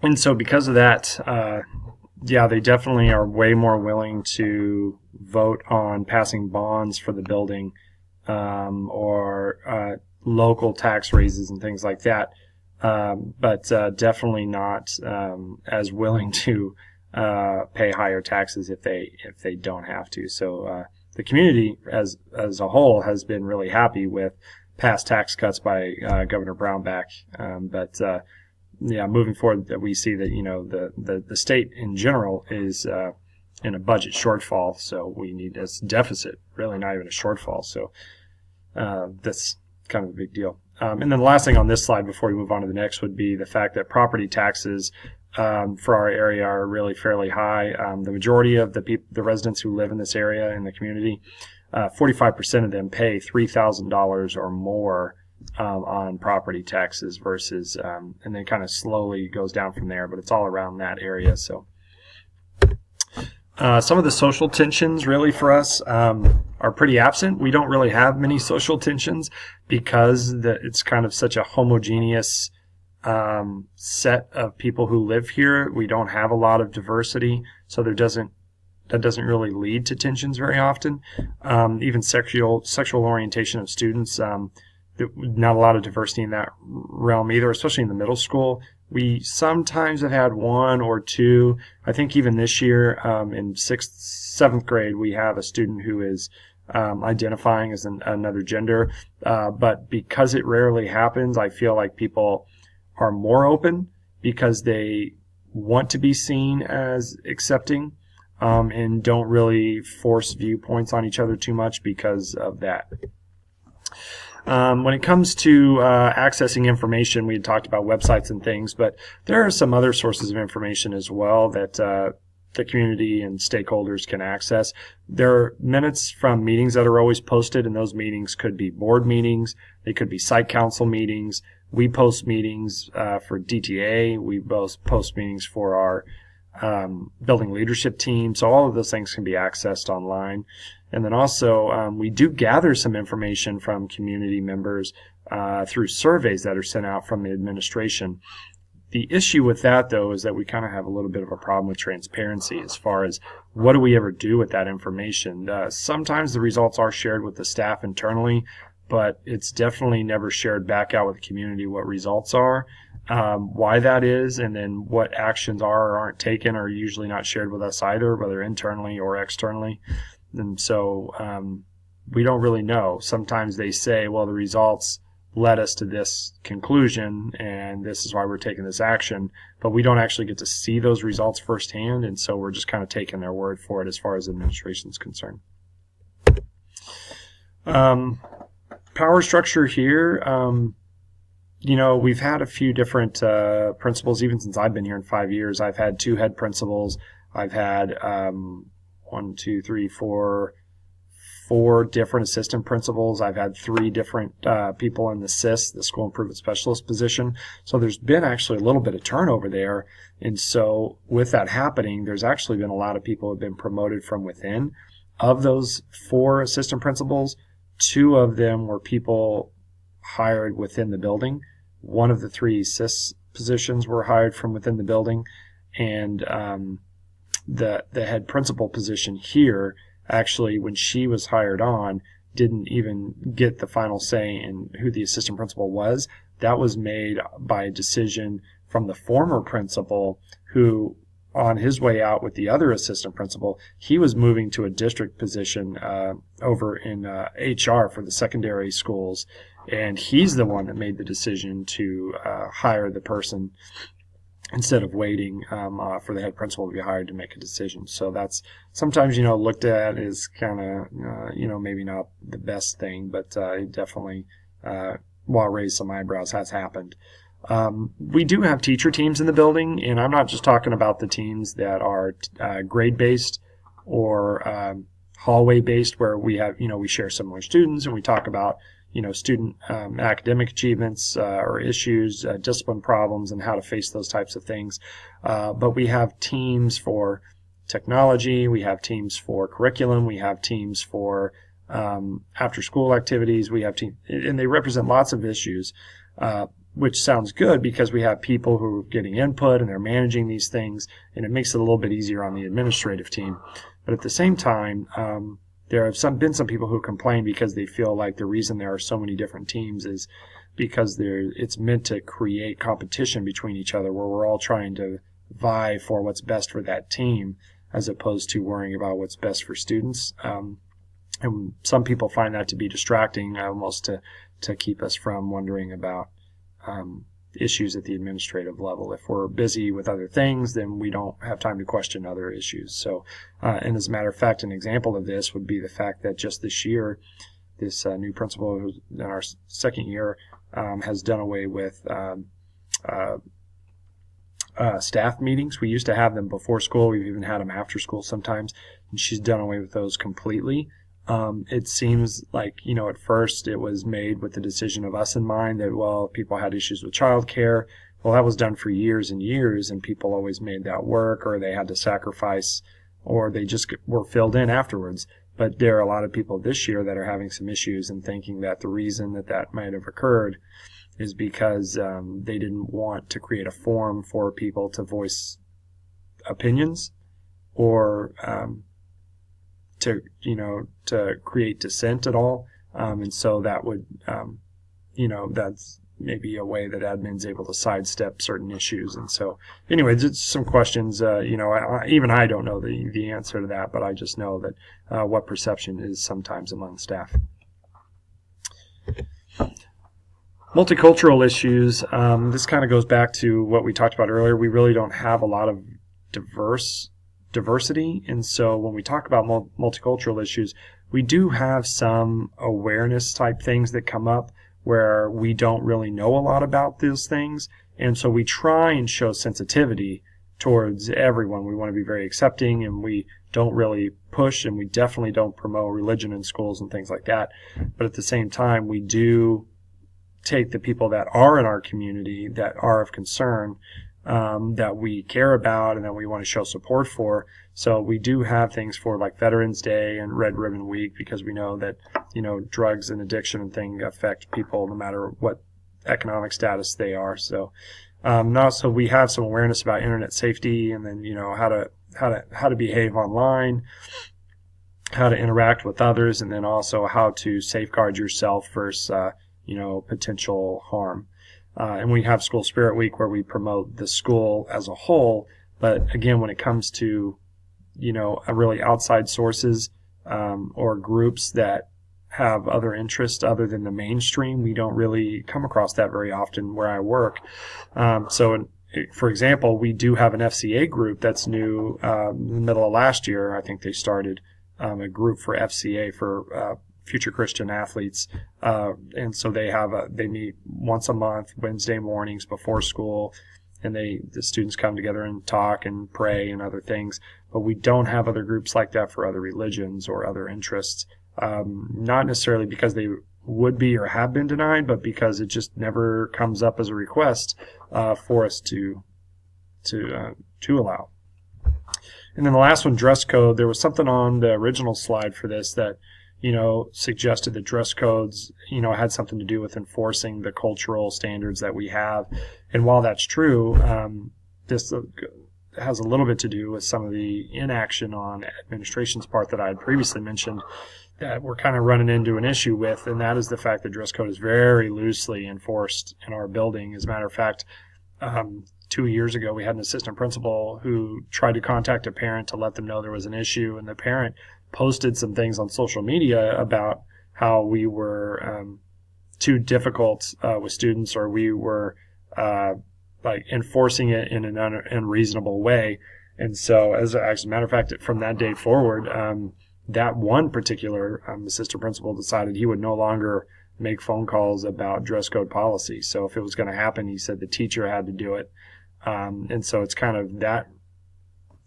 And so because of that, yeah, they definitely are way more willing to vote on passing bonds for the building, or local tax raises and things like that. But definitely not as willing to pay higher taxes if they don't have to. So the community as a whole has been really happy with past tax cuts by Governor Brownback. But yeah, moving forward, that we see that the state in general is in a budget shortfall, so we need this deficit, really not even a shortfall. So that's kind of a big deal. And then the last thing on this slide before we move on to the next would be the fact that property taxes for our area are really fairly high. The majority of the residents who live in this area in the community, 45% of them pay $3,000 or more on property taxes versus, and then kind of slowly goes down from there, but it's all around that area. So some of the social tensions really for us are pretty absent. We don't really have many social tensions because it's kind of such a homogeneous set of people who live here. We don't have a lot of diversity, so that doesn't really lead to tensions very often. Even sexual orientation of students, not a lot of diversity in that realm either, especially in the middle school. We sometimes have had one or two. I think even this year in 6th, 7th grade, we have a student who is identifying as another gender. But because it rarely happens, I feel like people are more open because they want to be seen as accepting and don't really force viewpoints on each other too much because of that. When it comes to accessing information, we had talked about websites and things, but there are some other sources of information as well that the community and stakeholders can access. There are minutes from meetings that are always posted, and those meetings could be board meetings. They could be site council meetings. We post meetings for DTA. We both post meetings for our building leadership team. So all of those things can be accessed online. And then also, we do gather some information from community members through surveys that are sent out from the administration. The issue with that, though, is that we kind of have a little bit of a problem with transparency as far as what do we ever do with that information. Sometimes the results are shared with the staff internally, but it's definitely never shared back out with the community what results are. Why that is, and then what actions are or aren't taken are usually not shared with us either, whether internally or externally. And so we don't really know. Sometimes they say, well, the results led us to this conclusion, and this is why we're taking this action. But we don't actually get to see those results firsthand, and so we're just kind of taking their word for it as far as administration is concerned. Power structure here. We've had a few different principals, even since I've been here in 5 years. I've had 2 head principals. I've had 4 different assistant principals. I've had 3 different people in the SIS, the School Improvement Specialist position. So there's been actually a little bit of turnover there. And so with that happening, there's actually been a lot of people who have been promoted from within. Of those 4 assistant principals, 2 of them were people hired within the building. One of the 3 SIS positions were hired from within the building. And the head principal position here, actually, when she was hired on, didn't even get the final say in who the assistant principal was. That was made by a decision from the former principal who, on his way out with the other assistant principal, he was moving to a district position over in HR for the secondary schools. And he's the one that made the decision to hire the person instead of waiting for the head principal to be hired to make a decision. So that's sometimes, looked at as kind of, maybe not the best thing, but it definitely, while raised some eyebrows, has happened. We do have teacher teams in the building, and I'm not just talking about the teams that are grade-based or hallway-based, where we have, we share similar students and we talk about student academic achievements or issues, discipline problems, and how to face those types of things. But we have teams for technology, we have teams for curriculum, we have teams for after-school activities, we have teams, and they represent lots of issues. which sounds good because we have people who are getting input and they're managing these things, and it makes it a little bit easier on the administrative team. But at the same time, there have been some people who complain because they feel like the reason there are so many different teams is because it's meant to create competition between each other, where we're all trying to vie for what's best for that team, as opposed to worrying about what's best for students. And some people find that to be distracting, almost to keep us from wondering about issues at the administrative level. If we're busy with other things, then we don't have time to question other issues. So, and as a matter of fact, an example of this would be the fact that just this year, this new principal who's in our second year has done away with staff meetings. We used to have them before school. We've even had them after school sometimes, and she's done away with those completely. It seems like, at first it was made with the decision of us in mind that, well, people had issues with childcare. Well, that was done for years and years, and people always made that work, or they had to sacrifice, or they just were filled in afterwards. But there are a lot of people this year that are having some issues and thinking that the reason that might have occurred is because they didn't want to create a forum for people to voice opinions, or to create dissent at all. And so that would, that's maybe a way that admin's able to sidestep certain issues. And so anyway, just some questions, even I don't know the answer to that, but I just know that what perception is sometimes among staff. Multicultural issues, this kind of goes back to what we talked about earlier. We really don't have a lot of diversity, and so when we talk about multicultural issues, we do have some awareness type things that come up where we don't really know a lot about those things, and so we try and show sensitivity towards everyone. We want to be very accepting, and we don't really push, and we definitely don't promote religion in schools and things like that. But at the same time, we do take the people that are in our community that are of concern, that we care about and that we want to show support for. So we do have things for like Veterans Day and Red Ribbon Week, because we know that, drugs and addiction and things affect people no matter what economic status they are. So, also we have some awareness about internet safety, and then, how to behave online, how to interact with others, and then also how to safeguard yourself versus, potential harm. And we have School Spirit Week where we promote the school as a whole. But again, when it comes to, really outside sources or groups that have other interests other than the mainstream, we don't really come across that very often where I work. For example, we do have an FCA group that's new in the middle of last year. I think they started a group for FCA for future Christian athletes, and so they meet once a month, Wednesday mornings before school, and the students come together and talk and pray and other things. But we don't have other groups like that for other religions or other interests, not necessarily because they would be or have been denied, but because it just never comes up as a request for us to allow. And then the last one, dress code. There was something on the original slide for this that suggested that dress codes, had something to do with enforcing the cultural standards that we have. And while that's true, this has a little bit to do with some of the inaction on administration's part that I had previously mentioned that we're kind of running into an issue with, and that is the fact that dress code is very loosely enforced in our building. As a matter of fact, 2 years ago, we had an assistant principal who tried to contact a parent to let them know there was an issue, and the parent posted some things on social media about how we were too difficult with students, or we were enforcing it in an unreasonable way. And so as a matter of fact, from that day forward, that one particular assistant principal decided he would no longer make phone calls about dress code policy. So if it was going to happen, he said the teacher had to do it. And so it's kind of that.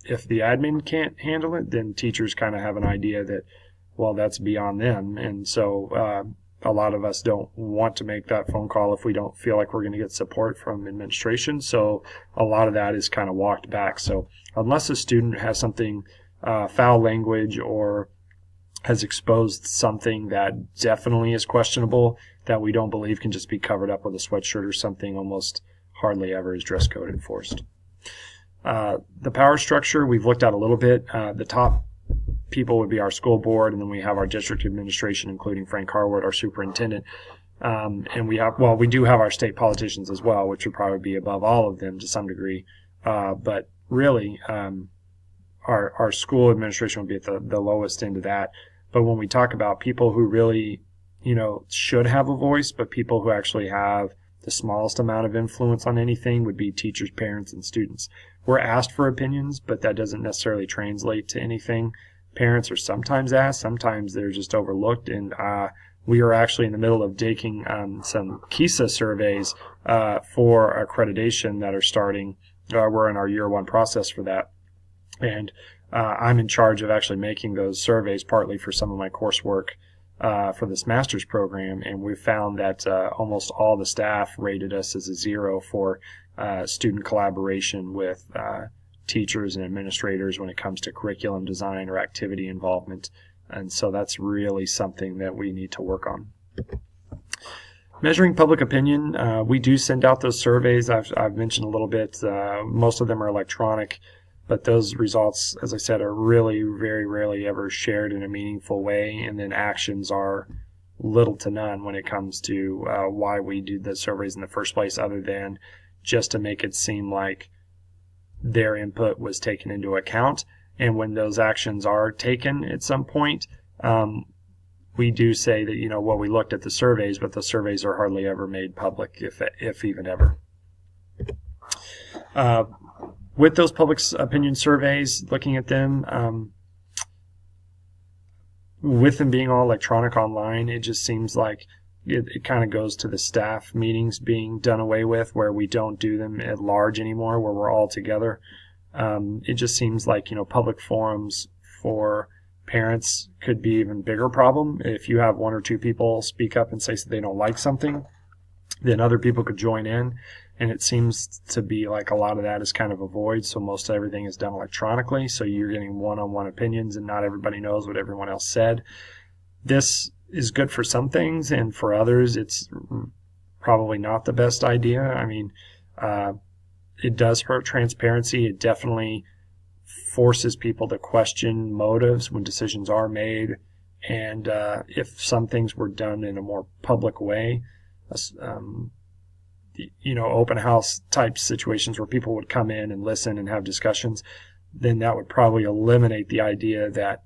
If the admin can't handle it, then teachers kind of have an idea that, well, that's beyond them. And so a lot of us don't want to make that phone call if we don't feel like we're going to get support from administration. So a lot of that is kind of walked back. So unless a student has something, foul language or has exposed something that definitely is questionable, that we don't believe can just be covered up with a sweatshirt or something. Almost hardly ever is dress code enforced. The power structure we've looked at a little bit. The top people would be our school board, and then we have our district administration, including Frank Harwood, our superintendent. And we do have our state politicians as well, which would probably be above all of them to some degree. But really, our school administration would be at the lowest end of that. But when we talk about people who really, should have a voice, but people who actually have the smallest amount of influence on anything would be teachers, parents, and students. We're asked for opinions, but that doesn't necessarily translate to anything. Parents are sometimes asked, sometimes they're just overlooked, and we are actually in the middle of taking some KISA surveys for accreditation that are starting. We're in our year one process for that. And I'm in charge of actually making those surveys, partly for some of my coursework for this master's program. And we found that almost all the staff rated us as a 0 for student collaboration with teachers and administrators when it comes to curriculum design or activity involvement. And so that's really something that we need to work on. Measuring public opinion, we do send out those surveys. I've mentioned a little bit. Most of them are electronic, but those results, as I said, are really very rarely ever shared in a meaningful way. And then actions are little to none when it comes to why we do the surveys in the first place, other than just to make it seem like their input was taken into account. And when those actions are taken at some point, we do say that, we looked at the surveys, but the surveys are hardly ever made public, if even ever. With those public opinion surveys, looking at them, with them being all electronic online, it just seems like it kind of goes to the staff meetings being done away with, where we don't do them at large anymore, where we're all together. It just seems like, public forums for parents could be an even bigger problem. If you have one or two people speak up and say they don't like something, then other people could join in. And it seems to be like a lot of that is kind of a void. So most everything is done electronically. So you're getting one-on-one opinions and not everybody knows what everyone else said. This is good for some things, and for others, it's probably not the best idea. I mean, it does hurt transparency. It definitely forces people to question motives when decisions are made. And if some things were done in a more public way, open house type situations where people would come in and listen and have discussions, then that would probably eliminate the idea that,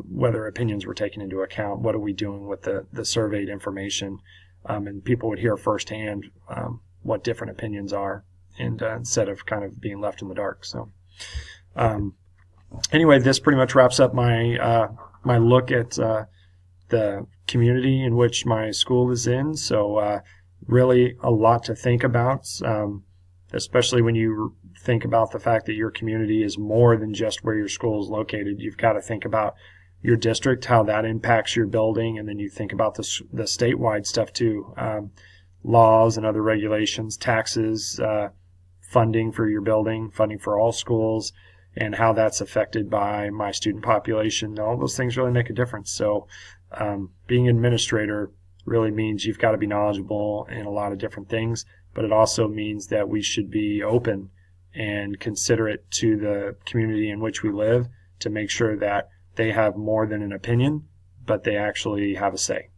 whether opinions were taken into account, what are we doing with the surveyed information, and people would hear firsthand what different opinions are, and instead of kind of being left in the dark. So anyway, this pretty much wraps up my my look at the community in which my school is in. So really a lot to think about, especially when you think about the fact that your community is more than just where your school is located. You've got to think about your district, how that impacts your building, and then you think about the statewide stuff too, laws and other regulations, taxes, funding for your building, funding for all schools, and how that's affected by my student population. All those things really make a difference. So being an administrator really means you've got to be knowledgeable in a lot of different things, but it also means that we should be open and considerate to the community in which we live to make sure that they have more than an opinion, but they actually have a say.